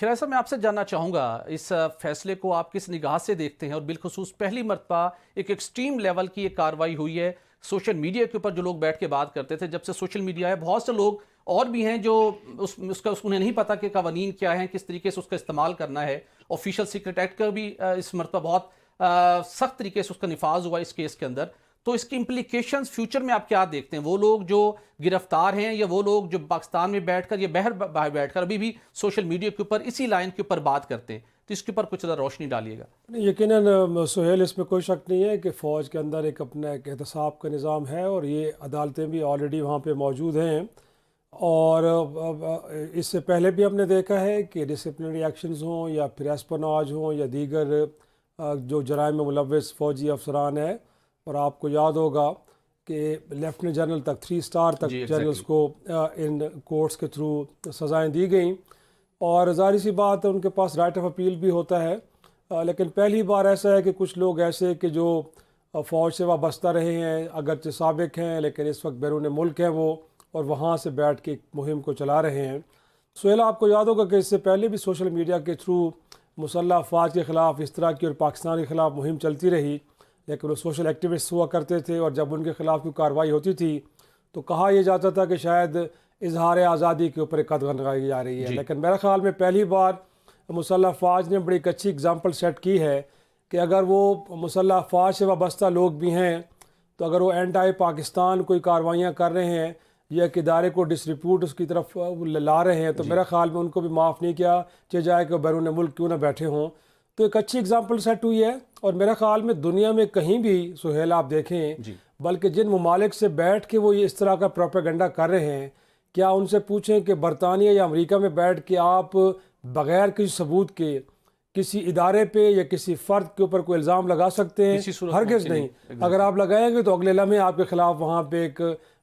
खैर साहब, मैं आपसे जानना चाहूँगा इस फैसले को आप किस निगाह से देखते हैं, और बिलखुसूस पहली मरतबा एक एक्सट्रीम लेवल की एक कार्रवाई हुई है सोशल मीडिया के ऊपर। जो लोग बैठ के बात करते थे, जब से सोशल मीडिया है, बहुत से लोग और भी हैं जो उन्हें नहीं पता कि कवानीन क्या है, किस तरीके से उसका इस्तेमाल करना है। ऑफिशियल सीक्रेट एक्ट का भी इस मरतबा बहुत सख्त तरीके से उसका निफाज हुआ इस केस के अंदर। तो इसकी इम्प्लीकेशंस फ्यूचर में आप क्या देखते हैं? वो लोग जो गिरफ्तार हैं या वो लोग जो पाकिस्तान में बैठकर या बाहर बैठकर अभी भी सोशल मीडिया के ऊपर इसी लाइन के ऊपर बात करते हैं, तो इसके ऊपर कुछ ज़रा रोशनी डालिएगा। यकीनन सुहेल, इसमें कोई शक नहीं है कि फ़ौज के अंदर एक अपना एक एहतसाब का निज़ाम है और ये अदालतें भी ऑलरेडी वहाँ पे मौजूद हैं। और इससे पहले भी हमने देखा है कि डिसिप्लिनरी एक्शंस हों या फिर एस्पनाज हों या दीगर जो जराइम में मुलव्वस फ़ौजी अफसरान हैं। और आपको याद होगा कि लेफ्टिनेंट जनरल तक 3 स्टार तक जनरल्स को इन कोर्ट्स के थ्रू सज़ाएं दी गई, और ज़ाहिर सी बात है उनके पास राइट ऑफ अपील भी होता है। लेकिन पहली बार ऐसा है कि कुछ लोग ऐसे कि जो फ़ौज से वाबस्ता रहे हैं, अगरचे साबिक हैं लेकिन इस वक्त बैरून मुल्क हैं वो, और वहाँ से बैठ के मुहिम को चला रहे हैं। सुहेल, आपको याद होगा कि इससे पहले भी सोशल मीडिया के थ्रू मुसल्लह अफवाज के ख़िलाफ़ इस तरह की और पाकिस्तान के ख़िलाफ़ मुहिम चलती रही, लेकिन वो सोशल एक्टिविस्ट हुआ करते थे और जब उनके ख़िलाफ़ कोई कार्रवाई होती थी तो कहा यह जाता था कि शायद इजहार आज़ादी के ऊपर एक कदम लगाई जा रही है। लेकिन मेरे ख़्याल में पहली बार मुसल्लह अफवाज ने बड़ी एक अच्छी एग्जाम्पल सेट की है कि अगर वो मुसल्लह अफवाज से वाबस्ता लोग भी हैं तो अगर वो एंटी पाकिस्तान कोई कार्रवाइयाँ कर रहे हैं या एक इदारे को डिसरिप्यूट उसकी तरफ ला रहे हैं, तो मेरे ख़्याल में उनको भी माफ़ नहीं किया जाए कि बैरून मुल्क क्यों ना बैठे हों। तो एक अच्छी एग्जाम्पल सेट हुई है। और मेरे ख़्याल में दुनिया में कहीं भी सुहेल आप देखें, बल्कि जिन ममालिक से बैठ के वो ये इस तरह का प्रोपेगेंडा कर रहे हैं, क्या उनसे पूछें कि बरतानिया या अमेरिका में बैठ के आप बग़ैर किसी सबूत के किसी इदारे पे या किसी फ़र्द के ऊपर कोई इल्ज़ाम लगा सकते हैं? हरगिज़ नहीं। अगर आप लगाएंगे तो अगले लम्हे आपके ख़िलाफ़ वहाँ पे एक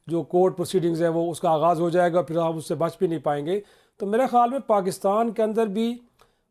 जो कोर्ट प्रोसीडिंग्स है वो उसका आगाज़ हो जाएगा, फिर आप उससे बच भी नहीं पाएंगे। तो मेरे ख़्याल में पाकिस्तान के अंदर भी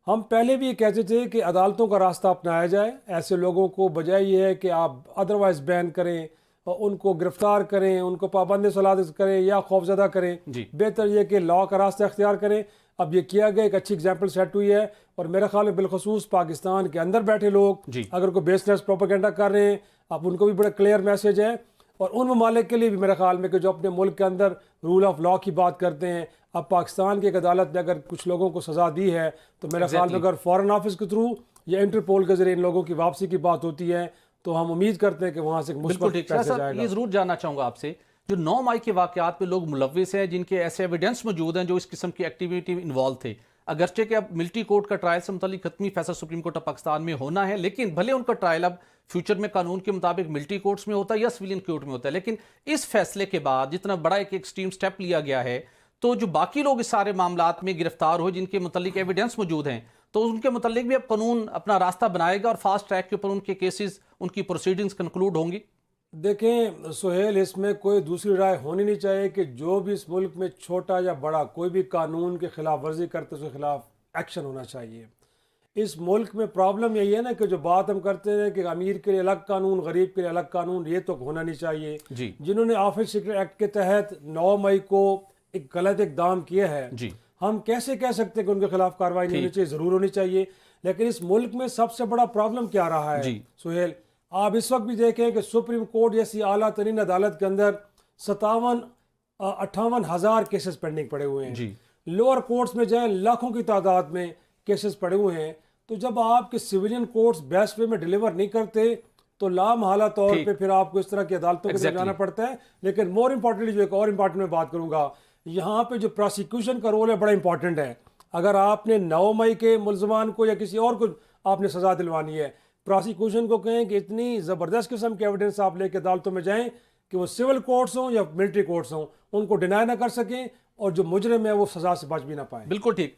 हम पहले भी ये कहते थे कि अदालतों का रास्ता अपनाया जाए। ऐसे लोगों को बजाय ये है कि आप अदरवाइज़ बैन करें और उनको गिरफ़्तार करें, उनको पाबंद सलात करें या खौफजदा करें, बेहतर ये कि लॉ का रास्ता अख्तियार करें। अब ये किया गया, एक अच्छी एग्जाम्पल सेट हुई है। और मेरे ख्याल में बिलखसूस पाकिस्तान के अंदर बैठे लोग अगर कोई बेसलेस प्रोपेगेंडा कर रहे हैं, अब उनको भी बड़ा क्लियर मैसेज है। और उन ममालिक के लिए भी मेरे ख्याल में कि जो अपने मुल्क के अंदर रूल ऑफ लॉ की बात करते हैं, अब पाकिस्तान की एक अदालत ने अगर कुछ लोगों को सज़ा दी है तो मेरे ख्याल में अगर फॉरेन ऑफिस के थ्रू या इंटरपोल के जरिए इन लोगों की वापसी की बात होती है तो हम उम्मीद करते हैं कि वहाँ से मुस्बत पैसे जाएगा। ये ज़रूर जानना चाहूँगा आपसे, जो 9 मई के वाक़यात पे लोग मुलव्विस हैं, जिनके ऐसे एविडेंस मौजूद हैं जो इस किस्म की एक्टिविटी में इन्वॉल्व थे, अगरचे कि अब मिलिट्री कोर्ट का ट्रायल से मुतालिक खत्मी फैसला सुप्रीम कोर्ट ऑफ पाकिस्तान में होना है, लेकिन भले उनका ट्रायल अब फ्यूचर में कानून के मुताबिक मिलिट्री कोर्ट्स में होता है या सिविलियन कोर्ट में होता है, लेकिन इस फैसले के बाद जितना बड़ा एक एक्सट्रीम स्टेप लिया गया है, तो जो बाकी लोग इस सारे मामलात में गिरफ्तार हो जिनके मुतालिक एविडेंस मौजूद हैं, तो उनके मुतालिक भी अब कानून अपना रास्ता बनाएगा और फास्ट ट्रैक के ऊपर उनके केसेस, उनकी प्रोसीडिंग्स कंक्लूड होंगी। देखें सुहेल, इसमें कोई दूसरी राय होनी नहीं चाहिए कि जो भी इस मुल्क में छोटा या बड़ा कोई भी कानून के खिलाफ वर्जी करते उसके खिलाफ एक्शन होना चाहिए। इस मुल्क में प्रॉब्लम यही है ना कि जो बात हम करते हैं कि अमीर के लिए अलग कानून, गरीब के लिए अलग कानून, ये तो होना नहीं चाहिए। जिन्होंने ऑफिस सीक्रेट एक्ट के तहत 9 मई को एक गलत इकदाम किया है, हम कैसे कह सकते हैं कि उनके खिलाफ कार्रवाई नहीं होनी चाहिए? ज़रूर होनी चाहिए। लेकिन इस मुल्क में सबसे बड़ा प्रॉब्लम क्या रहा है सुहेल, आप इस वक्त भी देखें कि सुप्रीम कोर्ट जैसी आला तरीन अदालत के अंदर 57-58 हज़ार केसेस पेंडिंग पड़े हुए हैं। लोअर कोर्ट्स में जाएं, लाखों की तादाद में केसेस पड़े हुए हैं। तो जब आपके सिविलियन कोर्ट्स बेस्ट वे में डिलीवर नहीं करते तो लामहला तौर पे फिर आपको इस तरह की अदालतों के अंदर जाना पड़ता है। लेकिन मोर इम्पॉर्टेंटली जो एक और इम्पॉर्टेंट मैं बात करूंगा, यहाँ पे जो प्रोसिक्यूशन का रोल है बड़ा इंपॉर्टेंट है। अगर आपने 9 मई के मुलजमान को या किसी और को आपने सजा दिलवानी है, प्रोसिक्यूशन को कहें कि इतनी ज़बरदस्त किस्म के एविडेंस आप लेके अदालतों में जाएं कि वो सिविल कोर्ट्स हों या मिलिट्री कोर्ट्स हों, उनको डिनाई ना कर सकें और जो मुजरिम है वो सजा से बच भी ना पाए। बिल्कुल ठीक।